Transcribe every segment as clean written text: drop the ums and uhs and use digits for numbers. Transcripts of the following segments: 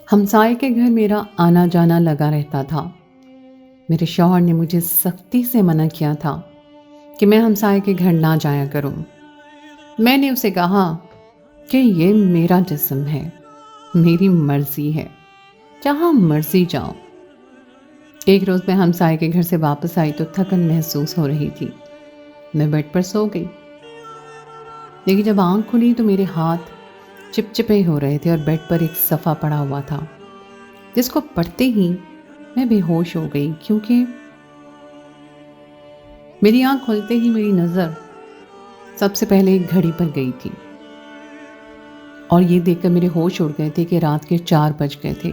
ہمسائے کے گھر میرا آنا جانا لگا رہتا تھا۔ میرے شوہر نے مجھے سختی سے منع کیا تھا کہ میں ہمسائے کے گھر نہ جایا کروں۔ میں نے اسے کہا کہ یہ میرا جسم ہے، میری مرضی ہے، جہاں مرضی جاؤ۔ ایک روز میں ہمسائے کے گھر سے واپس آئی تو تھکن محسوس ہو رہی تھی۔ میں بیڈ پر سو گئی، لیکن جب آنکھ کھلی تو میرے ہاتھ چپچپے ہو رہے تھے اور بیڈ پر ایک صفحہ پڑا ہوا تھا جس کو پڑھتے ہی میں بے ہوش ہو گئی، کیونکہ میری آنکھ کھلتے ہی میری نظر سب سے پہلے ایک گھڑی پر گئی تھی اور یہ دیکھ کر میرے ہوش اڑ گئے تھے کہ رات کے 4 بج گئے تھے،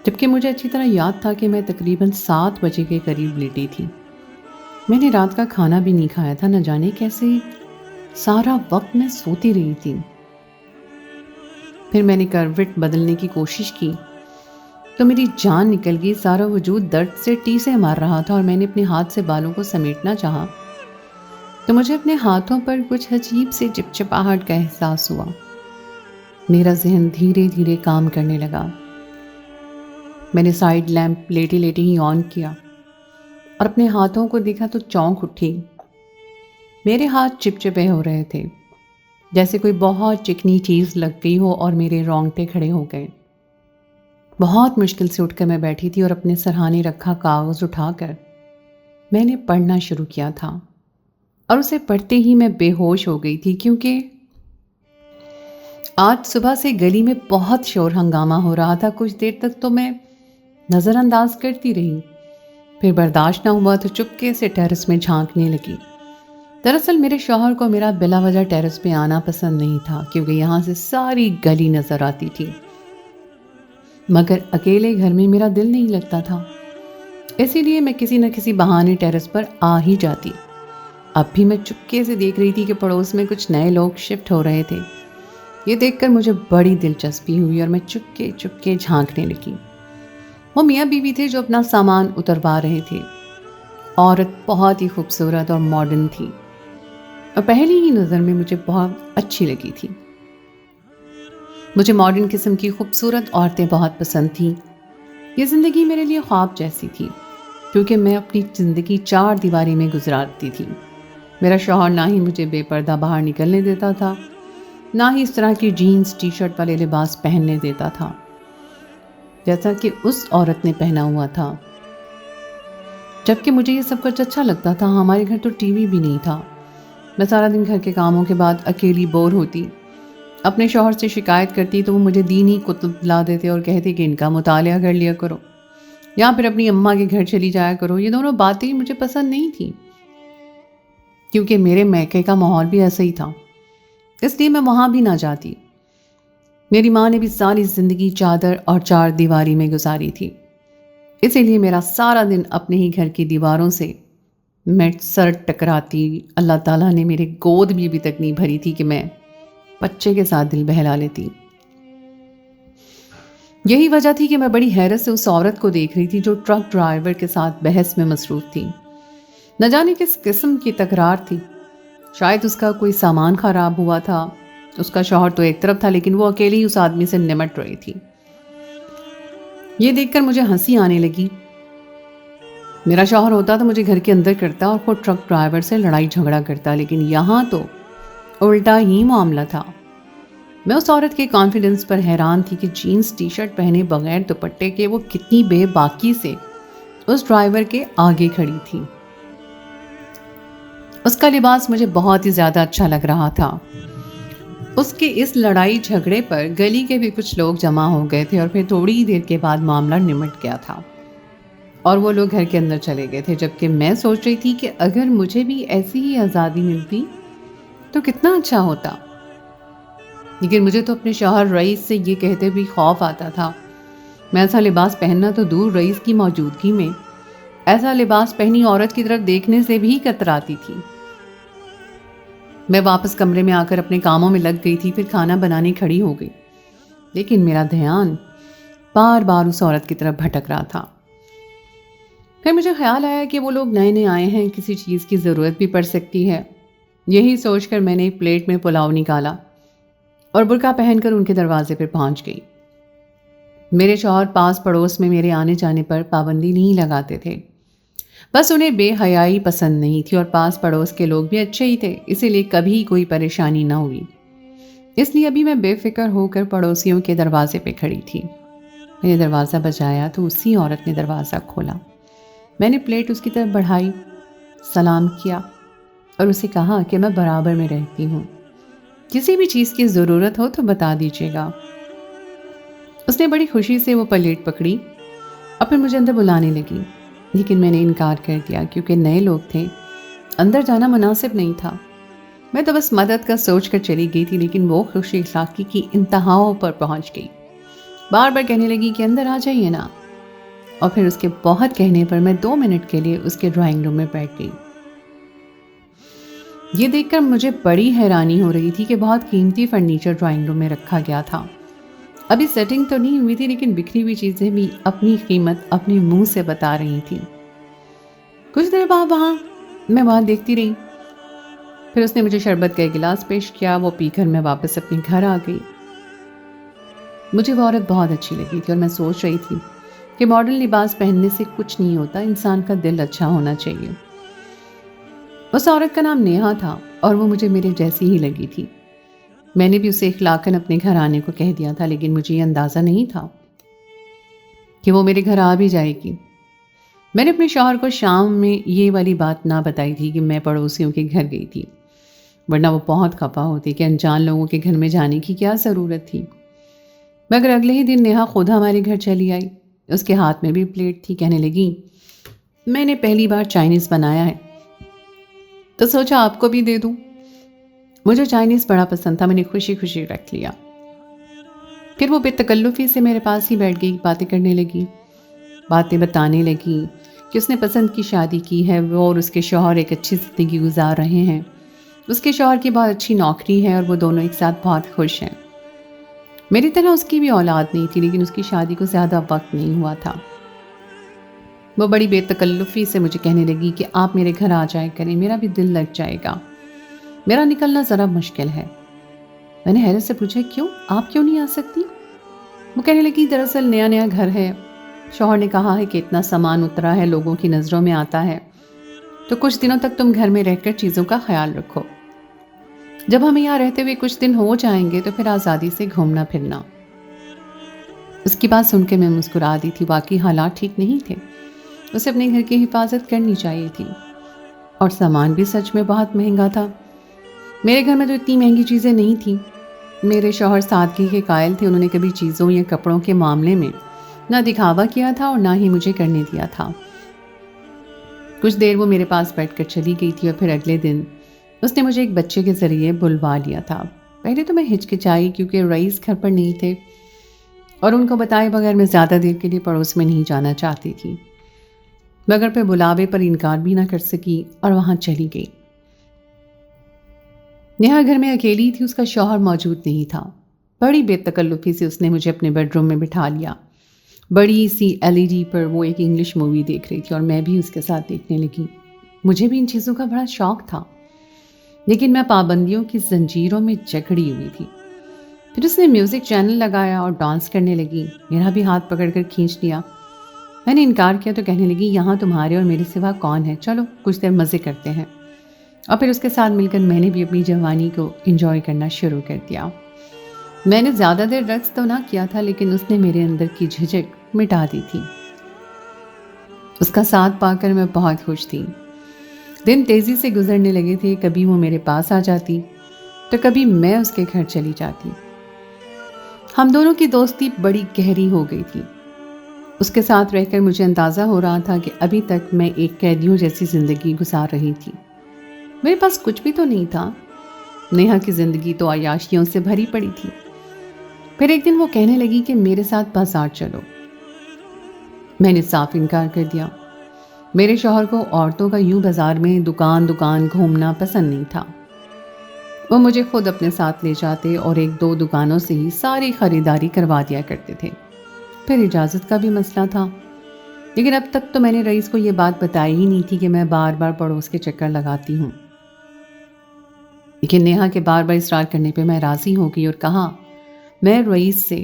جبکہ مجھے اچھی طرح یاد تھا کہ میں تقریباً 7 بجے کے قریب لیٹی تھی۔ میں نے رات کا کھانا بھی نہیں کھایا تھا، نہ جانے کیسے سارا وقت میں سوتی رہی تھی۔ پھر میں نے کروٹ بدلنے کی کوشش کی تو میری جان نکل گئی، سارا وجود درد سے ٹیسے مار رہا تھا اور میں نے اپنے ہاتھ سے بالوں کو سمیٹنا چاہا تو مجھے اپنے ہاتھوں پر کچھ عجیب سے چپچپاہٹ کا احساس ہوا۔ میرا ذہن دھیرے دھیرے کام کرنے لگا۔ میں نے سائیڈ لیمپ لیٹے لیٹے ہی آن کیا اور اپنے ہاتھوں کو دیکھا تو چونک اٹھی۔ میرے ہاتھ چپچپے ہو رہے تھے، جیسے کوئی بہت چکنی چیز لگ گئی ہو اور میرے رونگٹے کھڑے ہو گئے۔ بہت مشکل سے اٹھ کر میں بیٹھی تھی اور اپنے سرہانے رکھا کاغذ اٹھا کر میں نے پڑھنا شروع کیا تھا، اور اسے پڑھتے ہی میں بے ہوش ہو گئی تھی، کیونکہ آج صبح سے گلی میں بہت شور ہنگامہ ہو رہا تھا۔ کچھ دیر تک تو میں نظر انداز کرتی رہی، پھر برداشت نہ ہوا تو چپکے سے ٹیرس میں جھانکنے لگی۔ دراصل میرے شوہر کو میرا بلا وجہ ٹیرس پہ آنا پسند نہیں تھا، کیونکہ یہاں سے ساری گلی نظر آتی تھی، مگر اکیلے گھر میں میرا دل نہیں لگتا تھا، اسی لیے میں کسی نہ کسی بہانے ٹیرس پر آ ہی جاتی۔ اب بھی میں چپکے سے دیکھ رہی تھی کہ پڑوس میں کچھ نئے لوگ شفٹ ہو رہے تھے۔ یہ دیکھ کر مجھے بڑی دلچسپی ہوئی اور میں چپکے چپکے جھانکنے لگی۔ وہ میاں بیوی تھے جو اپنا سامان اتروا رہے تھے۔ عورت بہت ہی خوبصورت اور ماڈرن تھی اور پہلی ہی نظر میں مجھے بہت اچھی لگی تھی۔ مجھے ماڈرن قسم کی خوبصورت عورتیں بہت پسند تھیں۔ یہ زندگی میرے لیے خواب جیسی تھی، کیونکہ میں اپنی زندگی 4 دیواری میں گزارتی تھی۔ میرا شوہر نہ ہی مجھے بے پردہ باہر نکلنے دیتا تھا، نہ ہی اس طرح کی جینز ٹی شرٹ والے لباس پہننے دیتا تھا جیسا کہ اس عورت نے پہنا ہوا تھا۔ جبکہ مجھے یہ سب کچھ اچھا لگتا تھا۔ ہمارے گھر تو ٹی وی بھی نہیں تھا۔ میں سارا دن گھر کے کاموں کے بعد اکیلی بور ہوتی، اپنے شوہر سے شکایت کرتی تو وہ مجھے دینی کتب لا دیتے اور کہتے کہ ان کا مطالعہ کر لیا کرو یا پھر اپنی اماں کے گھر چلی جایا کرو۔ یہ دونوں باتیں مجھے پسند نہیں تھیں، کیونکہ میرے میکے کا ماحول بھی ایسا ہی تھا، اس لیے میں وہاں بھی نہ جاتی۔ میری ماں نے بھی ساری زندگی چادر اور 4 دیواری میں گزاری تھی، اسی لیے میرا سارا دن اپنے ہی گھر کی دیواروں سے میں سر ٹکراتی۔ اللہ تعالیٰ نے میرے گود بھی ابھی تک نہیں بھری تھی کہ میں بچے کے ساتھ دل بہلا لیتی۔ یہی وجہ تھی کہ میں بڑی حیرت سے اس عورت کو دیکھ رہی تھی جو ٹرک ڈرائیور کے ساتھ بحث میں مصروف تھی۔ نہ جانے کس قسم کی تکرار تھی، شاید اس کا کوئی سامان خراب ہوا تھا۔ اس کا شوہر تو ایک طرف تھا، لیکن وہ اکیلی ہی اس آدمی سے نمٹ رہی تھی۔ یہ دیکھ کر مجھے ہنسی آنے لگی۔ میرا شوہر ہوتا تو مجھے گھر کے اندر کرتا اور خود ٹرک ڈرائیور سے لڑائی جھگڑا کرتا، لیکن یہاں تو الٹا ہی معاملہ تھا۔ میں اس عورت کے کانفیڈنس پر حیران تھی کہ جینز ٹی شرٹ پہنے بغیر دوپٹے کے وہ کتنی بے باکی سے اس ڈرائیور کے آگے کھڑی تھی۔ اس کا لباس مجھے بہت ہی زیادہ اچھا لگ رہا تھا۔ اس کے اس لڑائی جھگڑے پر گلی کے بھی کچھ لوگ جمع ہو گئے تھے اور پھر تھوڑی ہی دیر کے بعد معاملہ نمٹ گیا تھا اور وہ لوگ گھر کے اندر چلے گئے تھے، جبکہ میں سوچ رہی تھی کہ اگر مجھے بھی ایسی ہی آزادی ملتی تو کتنا اچھا ہوتا۔ لیکن مجھے تو اپنے شوہر رئیس سے یہ کہتے بھی خوف آتا تھا، میں ایسا لباس پہننا تو دور، رئیس کی موجودگی میں ایسا لباس پہنی عورت کی طرف دیکھنے سے بھی کتراتی تھی۔ میں واپس کمرے میں آ کر اپنے کاموں میں لگ گئی تھی، پھر کھانا بنانے کھڑی ہو گئی، لیکن میرا دھیان بار بار اس عورت کی طرف بھٹک رہا تھا۔ پھر مجھے خیال آیا کہ وہ لوگ نئے نئے آئے ہیں، کسی چیز کی ضرورت بھی پڑ سکتی ہے۔ یہی سوچ کر میں نے ایک پلیٹ میں پلاؤ نکالا اور برقع پہن کر ان کے دروازے پر پہنچ گئی۔ میرے شوہر پاس پڑوس میں میرے آنے جانے پر پابندی نہیں لگاتے تھے، بس انہیں بے حیائی پسند نہیں تھی، اور پاس پڑوس کے لوگ بھی اچھے ہی تھے، اسی لیے کبھی کوئی پریشانی نہ ہوئی۔ اس لیے ابھی میں بے فکر ہو کر پڑوسیوں کے دروازے پہ کھڑی تھی۔ میں نے دروازہ بجایا تو اسی عورت نے دروازہ کھولا۔ میں نے پلیٹ اس کی طرف بڑھائی، سلام کیا اور اسے کہا کہ میں برابر میں رہتی ہوں، کسی بھی چیز کی ضرورت ہو تو بتا دیجیے گا۔ اس نے بڑی خوشی سے وہ پلیٹ پکڑی اور پھر مجھے اندر بلانے لگی، لیکن میں نے انکار کر دیا کیونکہ نئے لوگ تھے، اندر جانا مناسب نہیں تھا۔ میں تو بس مدد کا سوچ کر چلی گئی تھی، لیکن وہ خوش اخلاقی کی انتہاؤں پر پہنچ گئی، بار بار کہنے لگی کہ اندر آ جائیے نا، اور پھر اس کے بہت کہنے پر میں 2 منٹ کے لیے اس کے ڈرائنگ روم میں بیٹھ گئی۔ یہ دیکھ کر مجھے بڑی حیرانی ہو رہی تھی کہ بہت قیمتی فرنیچر ڈرائنگ روم میں رکھا گیا تھا۔ ابھی سیٹنگ تو نہیں ہوئی تھی، لیکن بکھری ہوئی چیزیں بھی اپنی قیمت اپنے منہ سے بتا رہی تھیں۔ کچھ دیر بعد میں وہاں دیکھتی رہی، پھر اس نے مجھے شربت کا ایک گلاس پیش کیا، وہ پی کر میں واپس اپنے گھر آ گئی۔ مجھے وہ عورت بہت اچھی لگی تھی اور میں سوچ رہی تھی کہ ماڈرن لباس پہننے سے کچھ نہیں ہوتا، انسان کا دل اچھا ہونا چاہیے۔ اس عورت کا نام نیہا تھا اور وہ مجھے میرے جیسی ہی لگی تھی۔ میں نے بھی اسے اخلاقاً اپنے گھر آنے کو کہہ دیا تھا، لیکن مجھے یہ اندازہ نہیں تھا کہ وہ میرے گھر آ بھی جائے گی۔ میں نے اپنے شوہر کو شام میں یہ والی بات نہ بتائی تھی کہ میں پڑوسیوں کے گھر گئی تھی، ورنہ وہ بہت خفا ہوتی کہ انجان لوگوں کے گھر میں جانے کی کیا ضرورت تھی۔ مگر اگلے ہی دن نیہا خود ہمارے گھر چلی آئی، اس کے ہاتھ میں بھی پلیٹ تھی، کہنے لگی میں نے پہلی بار چائنیز بنایا ہے تو سوچا آپ کو بھی دے دوں۔ مجھے چائنیز بڑا پسند تھا، میں نے خوشی خوشی رکھ لیا۔ پھر وہ بے تکلفی سے میرے پاس ہی بیٹھ گئی، باتیں کرنے لگی، باتیں بتانے لگی کہ اس نے پسند کی شادی کی ہے، وہ اور اس کے شوہر ایک اچھی زندگی گزار رہے ہیں، اس کے شوہر کی بہت اچھی نوکری ہے اور وہ دونوں ایک ساتھ بہت خوش ہیں۔ میری طرح اس کی بھی اولاد نہیں تھی، لیکن اس کی شادی کو زیادہ وقت نہیں ہوا تھا۔ وہ بڑی بے تکلفی سے مجھے کہنے لگی کہ آپ میرے گھر آ جائے کریں، میرا بھی دل لگ جائے گا، میرا نکلنا ذرا مشکل ہے۔ میں نے حیرت سے پوچھا کیوں، آپ کیوں نہیں آ سکتی؟ وہ کہنے لگی دراصل نیا نیا گھر ہے، شوہر نے کہا ہے کہ اتنا سامان اترا ہے، لوگوں کی نظروں میں آتا ہے، تو کچھ دنوں تک تم گھر میں رہ کر چیزوں کا خیال رکھو، جب ہمیں یہاں رہتے ہوئے کچھ دن ہو جائیں گے تو پھر آزادی سے گھومنا پھرنا۔ اس کی بات سن کے میں مسکرا دی تھی، واقعی حالات ٹھیک نہیں تھے، اسے اپنے گھر کی حفاظت کرنی چاہیے تھی، اور سامان بھی سچ میں بہت مہنگا تھا۔ میرے گھر میں تو اتنی مہنگی چیزیں نہیں تھیں۔ میرے شوہر سادگی کے قائل تھے، انہوں نے کبھی چیزوں یا کپڑوں کے معاملے میں نہ دکھاوا کیا تھا اور نہ ہی مجھے کرنے دیا تھا۔ کچھ دیر وہ میرے پاس بیٹھ کر چلی گئی تھی اور پھر اگلے دن اس نے مجھے ایک بچے کے ذریعے بلوا لیا تھا۔ پہلے تو میں ہچکچائی کیونکہ رئیس گھر پر نہیں تھے اور ان کو بتائے بغیر میں زیادہ دیر کے لیے پڑوس میں نہیں جانا چاہتی تھی، مگر پھر بلاوے پر انکار بھی نہ کر سکی اور وہاں چلی گئی۔ نیہا گھر میں اکیلی تھی، اس کا شوہر موجود نہیں تھا۔ بڑی بے تکلفی سے اس نے مجھے اپنے بیڈ روم میں بٹھا لیا۔ بڑی سی LED پر وہ ایک انگلش مووی دیکھ رہی تھی اور میں بھی اس کے ساتھ دیکھنے لگی۔ مجھے بھی ان چیزوں کا بڑا شوق تھا، لیکن میں پابندیوں کی زنجیروں میں جکڑی ہوئی تھی۔ پھر اس نے میوزک چینل لگایا اور ڈانس کرنے لگی، میرا بھی ہاتھ پکڑ کر کھینچ لیا۔ میں نے انکار کیا تو کہنے لگی یہاں تمہارے اور میرے سوا کون ہے، چلو کچھ دیر مزے کرتے ہیں۔ اور پھر اس کے ساتھ مل کر میں نے بھی اپنی جوانی کو انجوائے کرنا شروع کر دیا۔ میں نے زیادہ دیر رقص تو نہ کیا تھا، لیکن اس نے میرے اندر کی جھجک مٹا دی تھی۔ اس کا ساتھ پا کر میں بہت خوش تھی۔ دن تیزی سے گزرنے لگے تھے، کبھی وہ میرے پاس آ جاتی تو کبھی میں اس کے گھر چلی جاتی۔ ہم دونوں کی دوستی بڑی گہری ہو گئی تھی۔ اس کے ساتھ رہ کر مجھے اندازہ ہو رہا تھا کہ ابھی تک میں ایک قیدیوں جیسی زندگی گزار رہی تھی۔ میرے پاس کچھ بھی تو نہیں تھا، نیہا کی زندگی تو عیاشیوں سے بھری پڑی تھی۔ پھر ایک دن وہ کہنے لگی کہ میرے ساتھ بازار چلو۔ میں نے صاف انکار کر دیا۔ میرے شوہر کو عورتوں کا یوں بازار میں دکان دکان گھومنا پسند نہیں تھا۔ وہ مجھے خود اپنے ساتھ لے جاتے اور 1-2 دکانوں سے ہی ساری خریداری کروا دیا کرتے تھے۔ پھر اجازت کا بھی مسئلہ تھا، لیکن اب تک تو میں نے رئیس کو یہ بات بتائی ہی نہیں تھی کہ میں بار بار پڑوس کے چکر لگاتی ہوں۔ لیکن نیہا کے بار بار اصرار کرنے پہ میں راضی ہو گئی اور کہا میں رئیس سے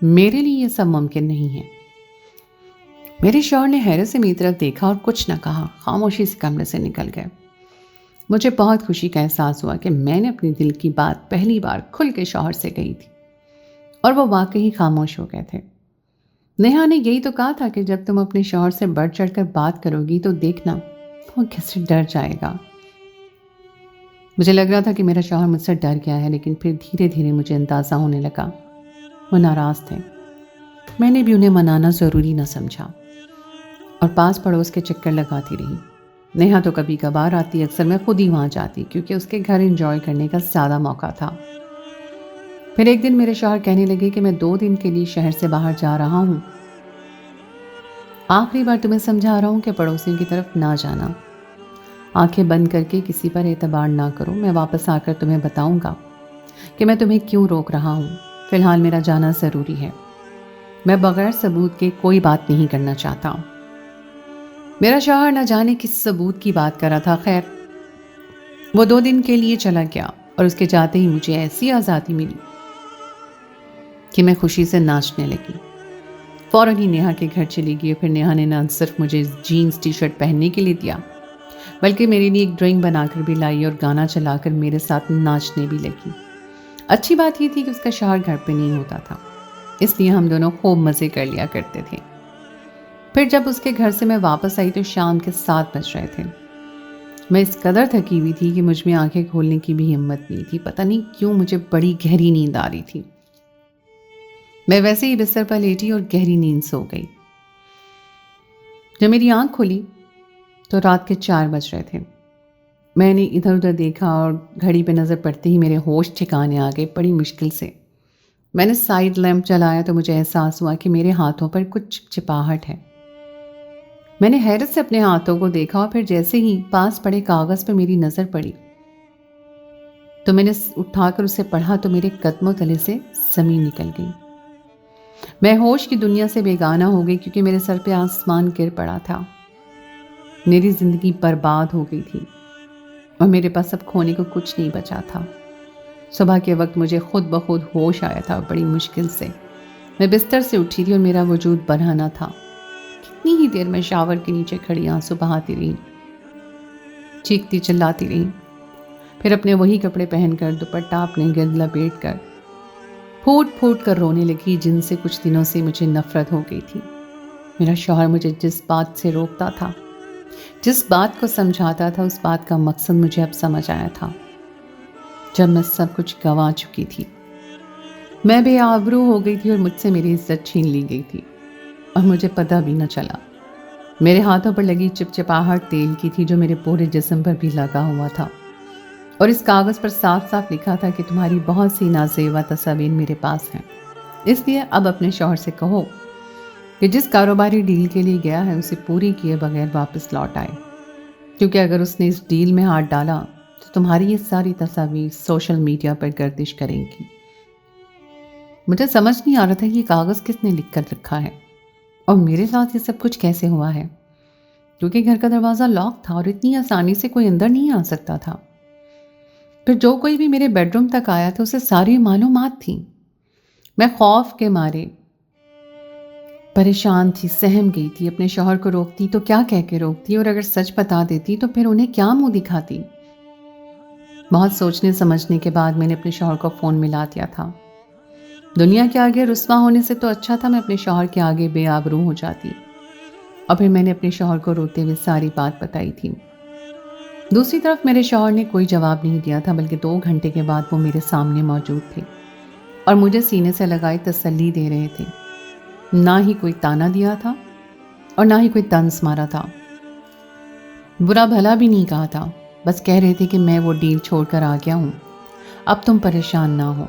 میرے لیے یہ سب ممکن نہیں ہے۔ میرے شوہر نے حیرت سے میری طرف دیکھا اور کچھ نہ کہا، خاموشی سے کمرے سے نکل گئے۔ مجھے بہت خوشی کا احساس ہوا کہ میں نے اپنی دل کی بات پہلی بار کھل کے شوہر سے کہی تھی، اور وہ واقعی خاموش ہو گئے تھے۔ نیہا نے یہی تو کہا تھا کہ جب تم اپنے شوہر سے بڑھ چڑھ کر بات کرو گی تو دیکھنا وہ کیسے ڈر جائے گا۔ مجھے لگ رہا تھا کہ میرا شوہر مجھ سے ڈر گیا ہے، لیکن پھر دھیرے دھیرے مجھے اندازہ ہونے لگا وہ ناراض تھے۔ میں نے بھی انہیں منانا ضروری نہ سمجھا اور پاس پڑوس کے چکر لگاتی رہی۔ نیہا تو کبھی کبھار آتی، اکثر میں خود ہی وہاں جاتی کیونکہ اس کے گھر انجوائے کرنے کا زیادہ موقع تھا۔ پھر ایک دن میرے شوہر کہنے لگے کہ میں 2 دن کے لیے شہر سے باہر جا رہا ہوں، آخری بار تمہیں سمجھا رہا ہوں کہ پڑوسیوں کی طرف نہ جانا، آنکھیں بند کر کے کسی پر اعتبار نہ کرو، میں واپس آ کر تمہیں بتاؤں گا کہ میں تمہیں کیوں روک رہا ہوں۔ فی الحال میرا جانا ضروری ہے، میں بغیر ثبوت کے کوئی بات نہیں کرنا چاہتا۔ میرا شوہر نہ جانے کس ثبوت کی بات کر رہا تھا۔ خیر، وہ 2 دن کے لیے چلا گیا اور اس کے جاتے ہی مجھے ایسی آزادی ملی کہ میں خوشی سے ناچنے لگی۔ فوراً ہی نیہا کے گھر چلی گئی۔ پھر نیہا نے نہ صرف مجھے جینز ٹی شرٹ پہننے کے لیے دیا، بلکہ میرے لیے ایک ڈرائنگ بنا کر بھی لائی اور گانا چلا کر میرے ساتھ ناچنے بھی لگی۔ اچھی بات یہ تھی کہ اس کا شوہر گھر پہ نہیں ہوتا تھا، اس لیے ہم دونوں خوب مزے کر لیا کرتے تھے۔ پھر جب اس کے گھر سے میں واپس آئی تو شام کے 7 بج رہے تھے۔ میں اس قدر تھکی ہوئی تھی کہ مجھ میں آنکھیں کھولنے کی بھی ہمت نہیں تھی۔ پتہ نہیں کیوں مجھے بڑی گہری نیند آ رہی تھی۔ میں ویسے ہی بستر پر لیٹی اور گہری نیند سو گئی۔ جب میری آنکھ کھلی تو رات کے 4 بج رہے تھے۔ میں نے ادھر ادھر دیکھا اور گھڑی پہ نظر پڑتے ہی میرے ہوش ٹھکانے آ گئے بڑی مشکل سے۔ میں نے سائیڈ لیمپ جلایا تو مجھے احساس ہوا کہ میرے ہاتھوں پر کچھ چپچپاہٹ ہے۔ میں نے حیرت سے اپنے ہاتھوں کو دیکھا اور پھر جیسے ہی پاس پڑے کاغذ پہ میری نظر پڑی تو میں نے اٹھا کر اسے پڑھا تو میرے قدموں تلے سے زمین نکل گئی۔ میں ہوش کی دنیا سے بیگانہ ہو گئی کیونکہ میرے سر پہ آسمان گر پڑا تھا۔ میری زندگی برباد ہو گئی تھی اور میرے پاس اب کھونے کو کچھ نہیں بچا تھا۔ صبح کے وقت مجھے خود بخود ہوش آیا تھا، بڑی مشکل سے میں بستر سے اٹھی تھی اور میرا وجود برہنہ تھا۔ کتنی ہی دیر میں شاور کے نیچے کھڑی آنسو بہاتی رہی، چیختی چلاتی رہی، پھر اپنے وہی کپڑے پہن کر دوپٹہ اپنے گرد لپیٹ کر پھوٹ پھوٹ کر رونے لگی، جن سے کچھ دنوں سے مجھے نفرت ہو گئی تھی۔ میرا شوہر مجھے جس بات سے روکتا تھا، جس بات کو سمجھاتا تھا، اس بات کا مقصد مجھے اب سمجھ آیا تھا۔ جب میں سب کچھ گنوا چکی تھی، میں بے آبرو ہو گئی تھی اور مجھ سے میری عزت چھین لی گئی تھی اور مجھے پتہ بھی نہ چلا۔ میرے ہاتھوں پر لگی چپچپاہٹ تیل کی تھی جو میرے پورے جسم پر بھی لگا ہوا تھا، اور اس کاغذ پر صاف صاف لکھا تھا کہ تمہاری بہت سی نازیبا تصاویر میرے پاس ہیں، اس لیے اب اپنے شوہر سے کہو کہ جس کاروباری ڈیل کے لیے گیا ہے اسے پوری کیے بغیر واپس لوٹ آئے، کیونکہ اگر اس نے اس ڈیل میں ہاتھ ڈالا تو تمہاری یہ ساری تصاویر سوشل میڈیا پر گردش کریں گی۔ مجھے سمجھ نہیں آ رہا تھا یہ کاغذ کس نے لکھ کر رکھا ہے اور میرے ساتھ یہ سب کچھ کیسے ہوا ہے، کیونکہ گھر کا دروازہ لاک تھا اور اتنی آسانی سے کوئی اندر نہیں آ سکتا تھا۔ پھر جو کوئی بھی میرے بیڈ روم تک آیا تھا اسے ساری معلومات تھیں۔ میں خوف کے مارے پریشان تھی، سہم گئی تھی۔ اپنے شوہر کو روکتی تو کیا کہہ کے روکتی، اور اگر سچ بتا دیتی تو پھر انہیں کیا منہ دکھاتی۔ بہت سوچنے سمجھنے کے بعد میں نے اپنے شوہر کو فون ملا دیا تھا۔ دنیا کے آگے رسوا ہونے سے تو اچھا تھا میں اپنے شوہر کے آگے بے آبرو ہو جاتی، اور پھر میں نے اپنے شوہر کو روتے ہوئے ساری بات بتائی تھی۔ دوسری طرف میرے شوہر نے کوئی جواب نہیں دیا تھا، بلکہ 2 گھنٹے کے بعد وہ میرے سامنے موجود تھے اور مجھے سینے سے لگائے تسلی دے رہے تھے۔ نہ ہی کوئی تانا دیا تھا اور نہ ہی کوئی طنز مارا تھا، برا بھلا بھی نہیں کہا تھا، بس کہہ رہے تھے کہ میں وہ ڈیل چھوڑ کر آ گیا ہوں، اب تم پریشان نہ ہو،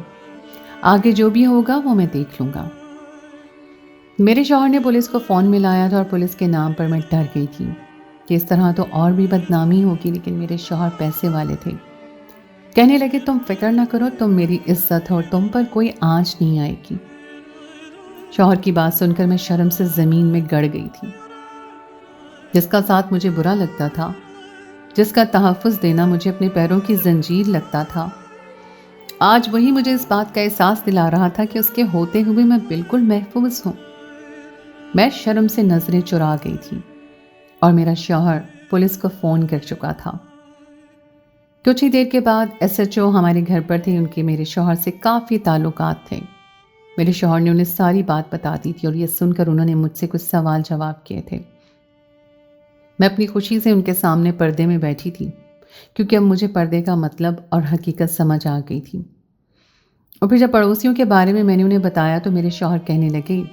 آگے جو بھی ہوگا وہ میں دیکھ لوں گا۔ میرے شوہر نے پولیس کو فون ملایا تھا اور پولیس کے نام پر میں ڈر گئی تھی کہ اس طرح تو اور بھی بدنامی ہوگی، لیکن میرے شوہر پیسے والے تھے۔ کہنے لگے تم فکر نہ کرو، تم میری عزت ہو اور تم پر کوئی آنچ نہیں آئے گی۔ شوہر کی بات سن کر میں شرم سے زمین میں گڑ گئی تھی۔ جس کا ساتھ مجھے برا لگتا تھا، جس کا تحفظ دینا مجھے اپنے پیروں کی زنجیر لگتا تھا، آج وہی مجھے اس بات کا احساس دلا رہا تھا کہ اس کے ہوتے ہوئے میں بالکل محفوظ ہوں۔ میں شرم سے نظریں چرا گئی تھی اور میرا شوہر پولیس کو فون کر چکا تھا۔ کچھ ہی دیر کے بعد SHO ہمارے گھر پر تھے۔ ان کے میرے شوہر سے کافی تعلقات تھے۔ میرے شوہر نے انہیں ساری بات بتا دی تھی اور یہ سن کر انہوں نے مجھ سے کچھ سوال جواب کیے تھے۔ میں اپنی خوشی سے ان کے سامنے پردے میں بیٹھی تھی، کیونکہ اب مجھے پردے کا مطلب اور حقیقت سمجھ آ گئی تھی۔ اور پھر جب پڑوسیوں کے بارے میں نے انہیں بتایا تو میرے شوہر کہنے لگے،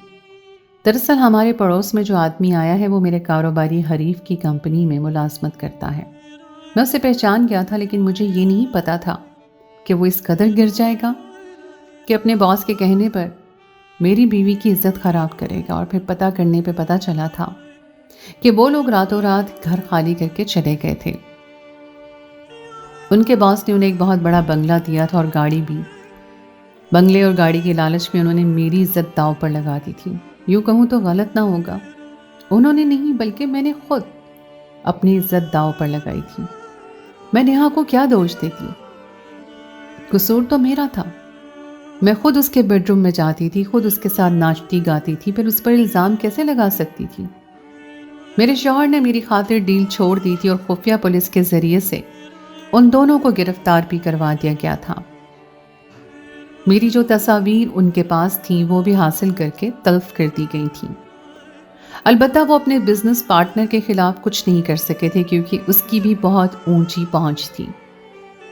دراصل ہمارے پڑوس میں جو آدمی آیا ہے وہ میرے کاروباری حریف کی کمپنی میں ملازمت کرتا ہے۔ میں اسے پہچان گیا تھا، لیکن مجھے یہ نہیں پتا تھا کہ وہ اس قدر گر جائے گا کہ اپنے باس کے کہنے پر میری بیوی کی عزت خراب کرے گا۔ اور پھر پتہ کرنے پہ پتہ چلا تھا کہ وہ لوگ راتوں رات گھر خالی کر کے چلے گئے تھے۔ ان کے باس نے انہیں ایک بہت بڑا بنگلہ دیا تھا اور گاڑی بھی۔ بنگلے اور گاڑی کے لالچ میں انہوں نے میری عزت داؤ پر لگا دی تھی۔ یوں کہوں تو غلط نہ ہوگا، انہوں نے نہیں بلکہ میں نے خود اپنی عزت داؤ پر لگائی تھی۔ میں نیہا کو کیا دوش دیتی؟ قصور تو میرا تھا۔ میں خود اس کے بیڈ روم میں جاتی تھی، خود اس کے ساتھ ناچتی گاتی تھی، پھر اس پر الزام کیسے لگا سکتی تھی؟ میرے شوہر نے میری خاطر ڈیل چھوڑ دی تھی اور خفیہ پولیس کے ذریعے سے ان دونوں کو گرفتار بھی کروا دیا گیا تھا۔ میری جو تصاویر ان کے پاس تھیں وہ بھی حاصل کر کے تلف کر دی گئی تھیں۔ البتہ وہ اپنے بزنس پارٹنر کے خلاف کچھ نہیں کر سکے تھے، کیونکہ اس کی بھی بہت اونچی پہنچ تھی۔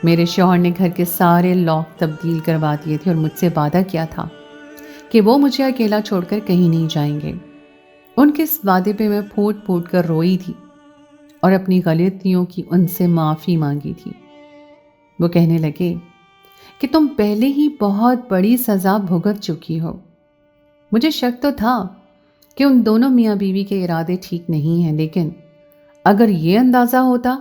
میرے شوہر نے گھر کے سارے لاک تبدیل کروا دیے تھے اور مجھ سے وعدہ کیا تھا کہ وہ مجھے اکیلا چھوڑ کر کہیں نہیں جائیں گے۔ ان کے اس وعدے پہ میں پھوٹ پھوٹ کر روئی تھی اور اپنی غلطیوں کی ان سے معافی مانگی تھی۔ وہ کہنے لگے کہ تم پہلے ہی بہت بڑی سزا بھگت چکی ہو۔ مجھے شک تو تھا کہ ان دونوں میاں بیوی کے ارادے ٹھیک نہیں ہیں، لیکن اگر یہ اندازہ ہوتا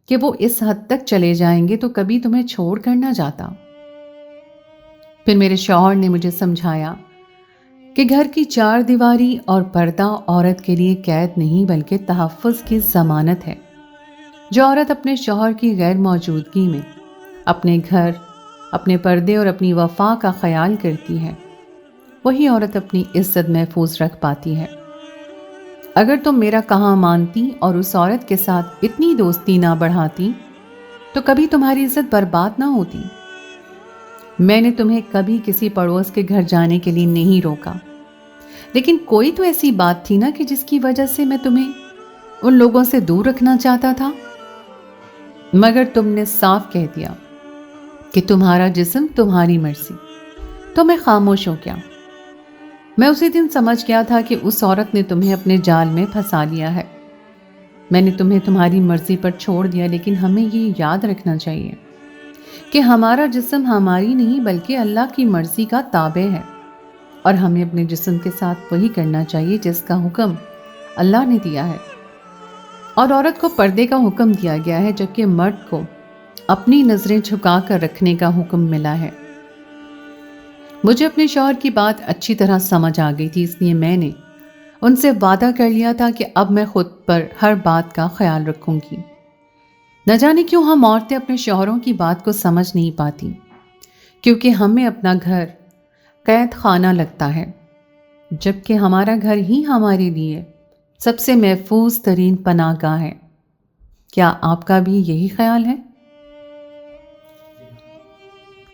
کہ وہ اس حد تک چلے جائیں گے تو کبھی تمہیں چھوڑ کر نہ جاتا۔ پھر میرے شوہر نے مجھے سمجھایا کہ گھر کی چار دیواری اور پردہ عورت کے لیے قید نہیں بلکہ تحفظ کی ضمانت ہے۔ جو عورت اپنے شوہر کی غیر موجودگی میں اپنے گھر، اپنے پردے اور اپنی وفا کا خیال کرتی ہے، وہی عورت اپنی عزت محفوظ رکھ پاتی ہے۔ اگر تم میرا کہا مانتی اور اس عورت کے ساتھ اتنی دوستی نہ بڑھاتی تو کبھی تمہاری عزت برباد نہ ہوتی۔ میں نے تمہیں کبھی کسی پڑوس کے گھر جانے کے لیے نہیں روکا، لیکن کوئی تو ایسی بات تھی نا کہ جس کی وجہ سے میں تمہیں ان لوگوں سے دور رکھنا چاہتا تھا۔ مگر تم نے صاف کہہ دیا کہ تمہارا جسم تمہاری مرضی، تو میں خاموش ہو گیا۔ میں اسی دن سمجھ گیا تھا کہ اس عورت نے تمہیں اپنے جال میں پھنسا لیا ہے۔ میں نے تمہیں تمہاری مرضی پر چھوڑ دیا، لیکن ہمیں یہ یاد رکھنا چاہیے کہ ہمارا جسم ہماری نہیں بلکہ اللہ کی مرضی کا تابع ہے، اور ہمیں اپنے جسم کے ساتھ وہی کرنا چاہیے جس کا حکم اللہ نے دیا ہے۔ اور عورت کو پردے کا حکم دیا گیا ہے، جبکہ مرد کو اپنی نظریں جھکا کر رکھنے کا حکم ملا ہے۔ مجھے اپنے شوہر کی بات اچھی طرح سمجھ آ گئی تھی، اس لیے میں نے ان سے وعدہ کر لیا تھا کہ اب میں خود پر ہر بات کا خیال رکھوں گی۔ نہ جانے کیوں ہم عورتیں اپنے شوہروں کی بات کو سمجھ نہیں پاتی، کیونکہ ہمیں اپنا گھر قید خانہ لگتا ہے، جبکہ ہمارا گھر ہی ہمارے لیے سب سے محفوظ ترین پناہ گاہ ہے۔ کیا آپ کا بھی یہی خیال ہے؟